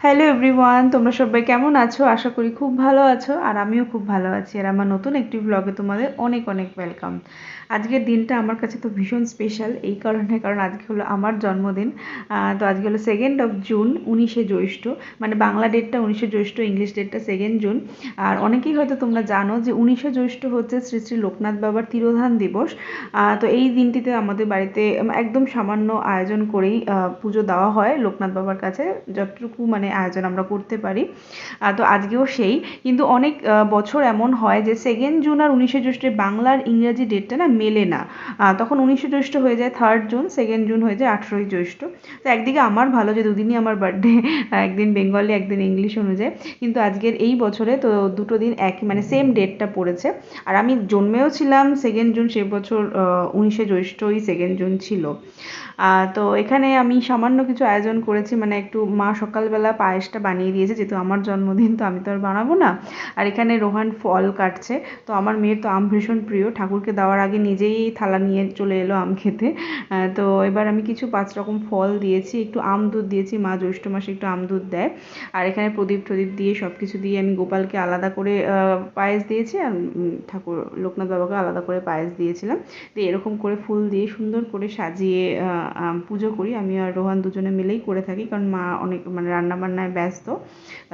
Hello everyone, তোমরা সবাই কেমন আছো? আশা করি খুব ভালো আছো আর আমিও খুব ভালো আছি। আর আমার নতুন একটি ব্লগে তোমাদের অনেক অনেক ওয়েলকাম। আজকের দিনটা আমার কাছে তো ভীষণ স্পেশাল এই কারণে, কারণ আজকে হলো আমার জন্মদিন। তো আজকে হলো 2nd জুন, 19শে জ্যৈষ্ঠ। মানে বাংলা ডেটটা 19শে জ্যৈষ্ঠ, ইংলিশ ডেটটা 2nd জুন। আর অনেকেই হয়তো তোমরা জানো যে 19শে জ্যৈষ্ঠ হচ্ছে শ্রী শ্রী লোকনাথ বাবার তিরোধান দিবস। তো এই দিনটিতে আমাদের বাড়িতে একদম সামান্য আয়োজন করেই পুজো দেওয়া হয় লোকনাথ বাবার কাছে, যতটুকু মানে আয়োজন আমরা করতে পারি। তো আজকেও সেই, কিন্তু অনেক বছর এমন হয় যে 2nd জুন আর 19শে জ্যৈষ্ঠের বাংলার ইংরাজি ডেটটা না মেলে না। তখন 19শে জ্যৈষ্ঠ হয়ে যায় 3rd জুন, 2nd জুন হয়ে যায় 18ই জ্যৈষ্ঠ। তো একদিকে আমার ভালো যে দুদিনই আমার বার্থডে, একদিন বেঙ্গলি একদিন ইংলিশ অনুযায়ী। কিন্তু আজকের এই বছরে তো দুটো দিন একই মানে সেম ডেটটা পড়েছে। আর আমি জন্মেও ছিলাম 2nd জুন, সে বছর 19শে জ্যৈষ্ঠই 2nd জুন ছিল। তো এখানে আমি সামান্য কিছু আয়োজন করেছি, মানে একটু মা সকালবেলা পায়েসটা বানিয়ে দিয়েছে, যেহেতু আমার জন্মদিন তো আমি তো আর বানাবো না। আর এখানে রোহান ফল কাটছে। তো আমার মেয়ের তো আম ভীষণ প্রিয়, ঠাকুরকে দেওয়ার আগে নিজেই থালা নিয়ে চলে এলো আম খেতে। তো এবার আমি কিছু 5 রকম ফল দিয়েছি, একটু আম দুধ দিয়েছি, মা জ্যৈষ্ঠ মাসে একটু আম দুধ দেয়। আর এখানে প্রদীপ টদীপ দিয়ে সব কিছু দিয়ে আমি গোপালকে আলাদা করে পায়েস দিয়েছি, আর ঠাকুর লোকনাথ বাবাকে আলাদা করে পায়েস দিয়েছিলাম। তো এরকম করে ফুল দিয়ে সুন্দর করে সাজিয়ে পুজো করি। আমি আর রোহান দুজনে মিলেই করে থাকি, কারণ মা অনেক মানে রান্নাবান্নায় ব্যস্ত।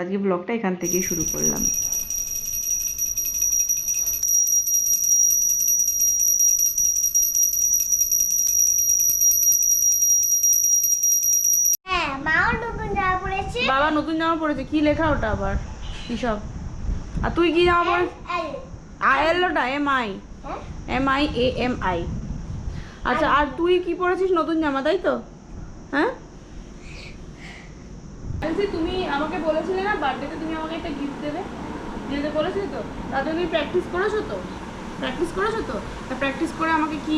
আজকে ব্লগটা এখান থেকেই শুরু করলাম। বাবা নতুন জামা পড়েছে, কি লেখা ওটা আবার কি সব? আর তুই কি জামা পড়ে? এলোটা MI, MIAMI। আচ্ছা, আর তুই কি পরেছিস? নতুন জামা, তাই তো? হ্যাঁ, তুমি আমাকে বলেছিলে না বার্থডেতে তুমি আমাকে একটা গিফট দেবে, দিতে বলেছিলে তো? তার জন্য প্র্যাকটিস করেছো তো? প্র্যাকটিস করে আমাকে কি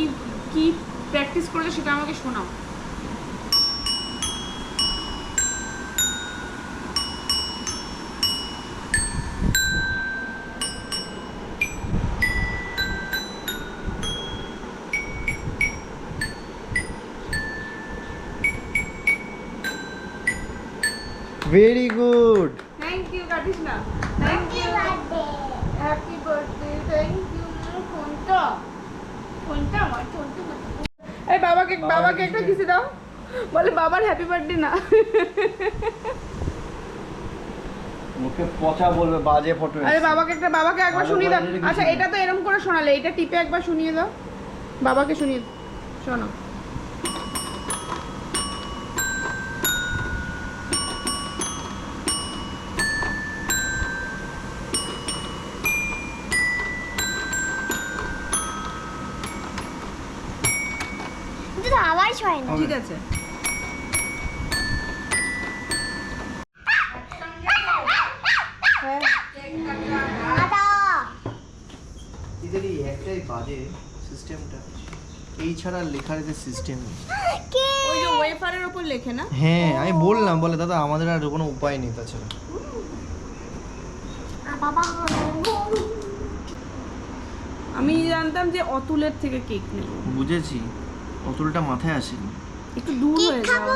কি প্র্যাকটিস করেছো সেটা আমাকে শোনাও। Very good. থ্যাংক ইউ, কাটিস না। Thank you, happy birthday, thank you. ফোনটা আমার এই বাবাকে একটা কিসি দাও। বলে বাবার হ্যাপি বার্থডে না। মুখে পচা বলবে, বাজে ফটো। আরে বাবাকে একবার শুনিয়ে দাও। আচ্ছা, এটা তো এরকম করে শোনালে, এটা টিপে একবার শুনিয়ে দাও। বাবাকে শুনিয়ে শোনো। আওয়াজ হয় না। ঠিক আছে। এদেরই একটাই বাজে সিস্টেমটা, এই ছাড়া লেখার যে সিস্টেম। ওই যে ওয়েফারের উপর লেখে না? হ্যাঁ, আমি বললাম, বলে দাদা আমাদের আর কোনো উপায় নেই তাছাড়া। আমি জানতাম যে অতুলের থেকে কেক নেব। বুঝেছি, অতুলটা মাথায় আসেনি। একটু দূর হয়ে যাও।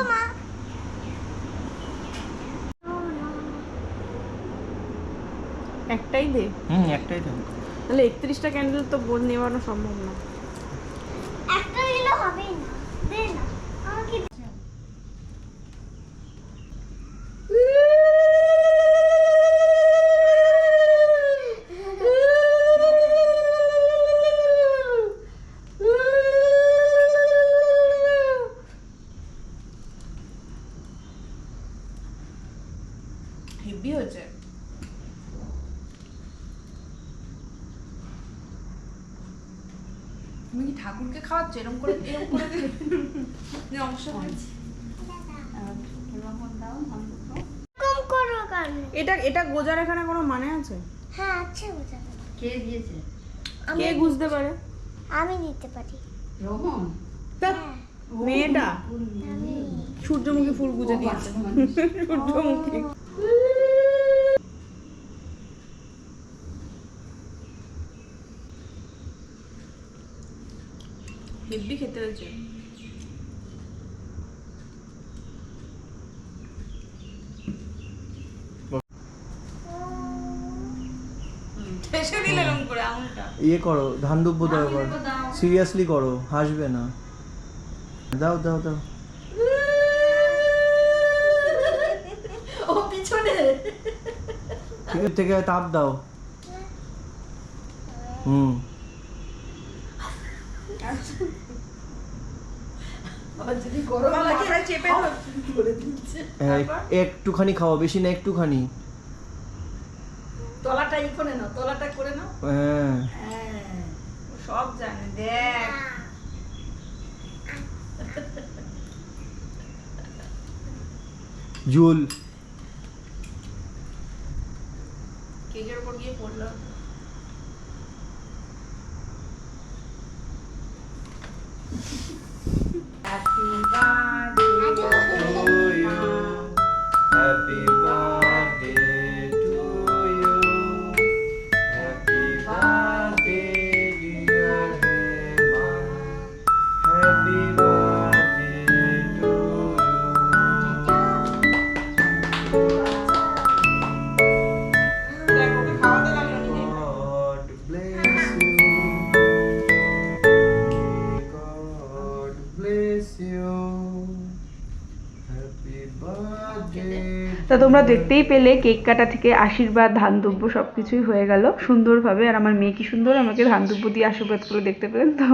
একটাই দে। একটাই থাক। তাহলে 31টা ক্যান্ডেল তো নেওয়ানো সম্ভব না। একটা দিলে হবে না, দে না আমাকে। হেভি হয়েছে। তুমি কি ঠাকুরকে খাওয়াচ্ছ এরকম করে? যে অংশ এটা গোজার এখানে কোনো মানে আছে? হ্যাঁ আছে, বুঝা কে দিয়েছে? কে বুঝতে পারে? আমি দিতে পারি। রোহন মেয়েটা সূর্যমুখী ফুল গুজে দিয়েছে। সূর্যমুখী। হেব্বি খেতে হয়েছে। ঠেসে দিলে এরকম করে আঙুলটা। ইয়ে করো, ধান দুব্য দাও এবার, সিরিয়াসলি করো, হাসবে না। দাও দাও দাও। ও পিছনে। ঠিক আছে, থেকে তাপ দাও। হুম, যদি গরম লাগে চেপে করে দিচ্ছে। একটুখানি খাও, বেশি না, একটুখানি। তলাটা ই করে নাও, তলাটা করে নাও। হ্যাঁ, হ্যাঁ, ও সব জানে, দেখ। জুল। কেকের উপর গিয়ে পড়লো। Happy birthday Happy birthday to you. Happy birthday, dear Hema. Happy birthday to you. God bless you. God bless you. Happy birthday. তা তোমরা দেখতেই পেলে কেক কাটা থেকে আশীর্বাদ, ধান দুব্য সব কিছুই হয়ে গেল সুন্দরভাবে। আর আমার মেয়ে কি সুন্দর আমাকে ধান দুব্য দিয়ে আশীর্বাদ করে, দেখতে পেলেন তো।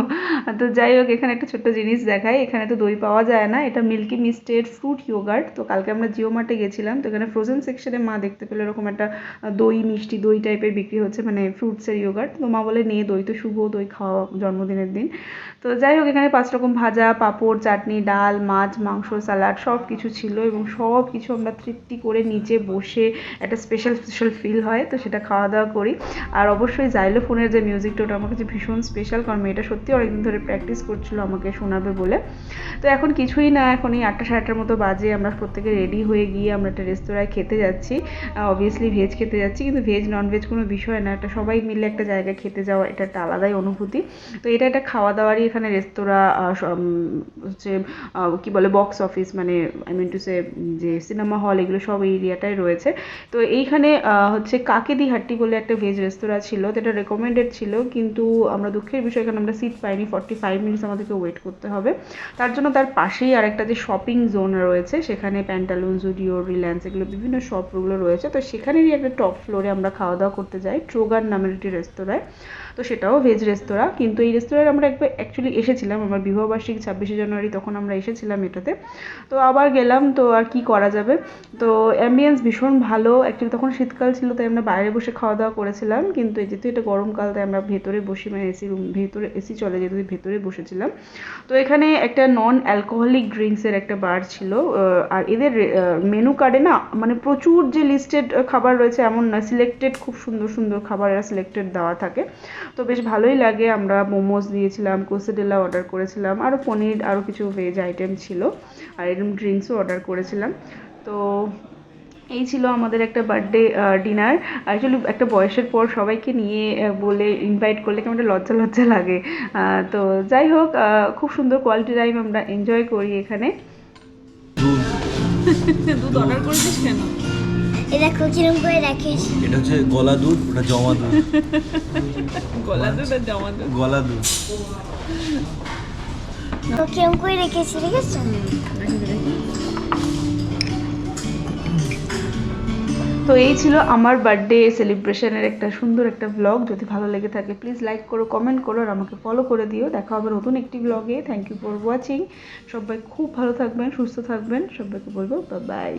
তো যাই হোক, এখানে একটা ছোট্ট জিনিস দেখাই। এখানে তো দই পাওয়া যায় না, এটা মিল্কি মিস্টের ফ্রুট ইয়োগার্ট। তো কালকে আমরা জিও মার্টে গেছিলাম, তো এখানে ফ্রোজেন সেকশনে মা দেখতে পেলো এরকম একটা দই, মিষ্টি দই টাইপের বিক্রি হচ্ছে, মানে ফ্রুটসের ইয়োগার্ট। তো মা বলে নে, দই তো শুভ, দই খাওয়া জন্মদিনের দিন। তো যাই হোক, এখানে 5 রকম ভাজা, পাঁপড়, চাটনি, ডাল, মাছ, মাংস, স্যালাড সব কিছু ছিল, এবং সব কিছু আমরা তৃপ্তি করে নিচে বসে একটা স্পেশাল ফিল হয়, তো সেটা খাওয়া দাওয়া করি। আর অবশ্যই জাইলোফোনের যে মিউজিকটা, ওটা আমার কাছে ভীষণ স্পেশাল, কারণ মেয়েটা সত্যি অনেকদিন ধরে প্র্যাকটিস করছিল আমাকে শোনাবে বলে। তো এখন কিছুই না, এখন এই 8টা 8:30 মতো বাজে, আমরা প্রত্যেকে রেডি হয়ে গিয়ে আমরা একটা রেস্তোরাঁয় খেতে যাচ্ছি। অবভিয়াসলি ভেজ খেতে যাচ্ছি, কিন্তু ভেজ নন ভেজ কোনো বিষয় না, এটা সবাই মিলে একটা জায়গায় খেতে যাওয়া, এটা একটা আলাদাই অনুভূতি। তো এটা একটা খাওয়া দাওয়ারই এখানে রেস্তোরাঁ, হচ্ছে কী বলে বক্স অফিস, মানে আই মিন টু সে যে সিনেমা হল, এগুলো সব এই এরিয়াটায় রয়েছে। তো এইখানে হচ্ছে কাকেদি হাট্টি বলে একটা ভেজ রেস্তোরাঁ ছিল, তো এটা রেকমেন্ডেড ছিল, কিন্তু আমরা দুঃখের বিষয় এখানে আমরা সিট পাইনি, 45 মিনিটস আমাদেরকে ওয়েট করতে হবে। তার জন্য তার পাশেই আরেকটা যে শপিং জোন রয়েছে, সেখানে প্যান্টালুন, জুডিও, রিলায়েন্স, এগুলো বিভিন্ন শপগুলো রয়েছে, তো সেখানেরই একটা টপ ফ্লোরে আমরা খাওয়া দাওয়া করতে যাই, ট্রোগার নামের একটি রেস্তোরাঁয়। তো সেটাও ভেজ রেস্তোরাঁ, কিন্তু এই রেস্তোরাঁয় আমরা একবার অ্যাকচুয়ালি এসেছিলাম, আমার বিবাহবার্ষিকী 26শে জানুয়ারি, তখন আমরা এসেছিলাম এটাতে। তো আবার গেলাম, তো আর কি করা যাবে। তো অ্যাম্বিয়েন্স ভীষণ ভালো, অ্যাকচুয়ালি তখন শীতকাল ছিল, তাই আমরা বাইরে বসে খাওয়া দাওয়া করেছিলাম, কিন্তু যেহেতু এটা গরমকাল, তাই আমরা ভেতরে বসি, মানে এসি রুম, ভেতরে এসি চলে, যেহেতু ভেতরে বসেছিলাম। তো এখানে একটা নন অ্যালকোহলিক ড্রিঙ্কসের একটা বার ছিল, আর এদের মেনু কার্ডে না, মানে প্রচুর যে লিস্টেড খাবার রয়েছে এমন না, সিলেক্টেড, খুব সুন্দর সুন্দর খাবার এরা সিলেক্টেড দেওয়া থাকে। তো বেশ ভালোই লাগে। আমরা মোমোস দিয়েছিলাম, কোসেডেলা অর্ডার করেছিলাম, আরও পনির, আরও কিছু ভেজ আইটেম ছিল, আর এরকম ড্রিঙ্কসও অর্ডার করেছিলাম। তো এই ছিল আমাদের একটা বার্থডে ডিনার। অ্যাকচুয়ালি একটা বয়সের পর সবাইকে নিয়ে বলে ইনভাইট করলে কেমন একটা লজ্জা লজ্জা লাগে। তো যাই হোক, খুব সুন্দর কোয়ালিটি টাইম আমরা এনজয় করি এখানে। দুধ অর্ডার করেছিস কেন? এই দেখো কিরম করে রাখিস। এটা হচ্ছে গলা দুধ, ওটা জমা দুধ। গলা দুধ আর জমা দুধ। গলা দুধ। কিরম করে রেখেছি, দেখেছো? তো এই ছিল আমার বার্থডে সেলিব্রেশনের একটা সুন্দর একটা ব্লগ। যদি ভালো লেগে থাকে প্লিজ লাইক করো, কমেন্ট করো, আর আমাকে ফলো করে দিও। দেখা হবে নতুন একটি ব্লগে। Thank you for watching. সবাই খুব ভালো থাকবেন, সুস্থ থাকবেন, সবাইকে বলবো বাই বাই।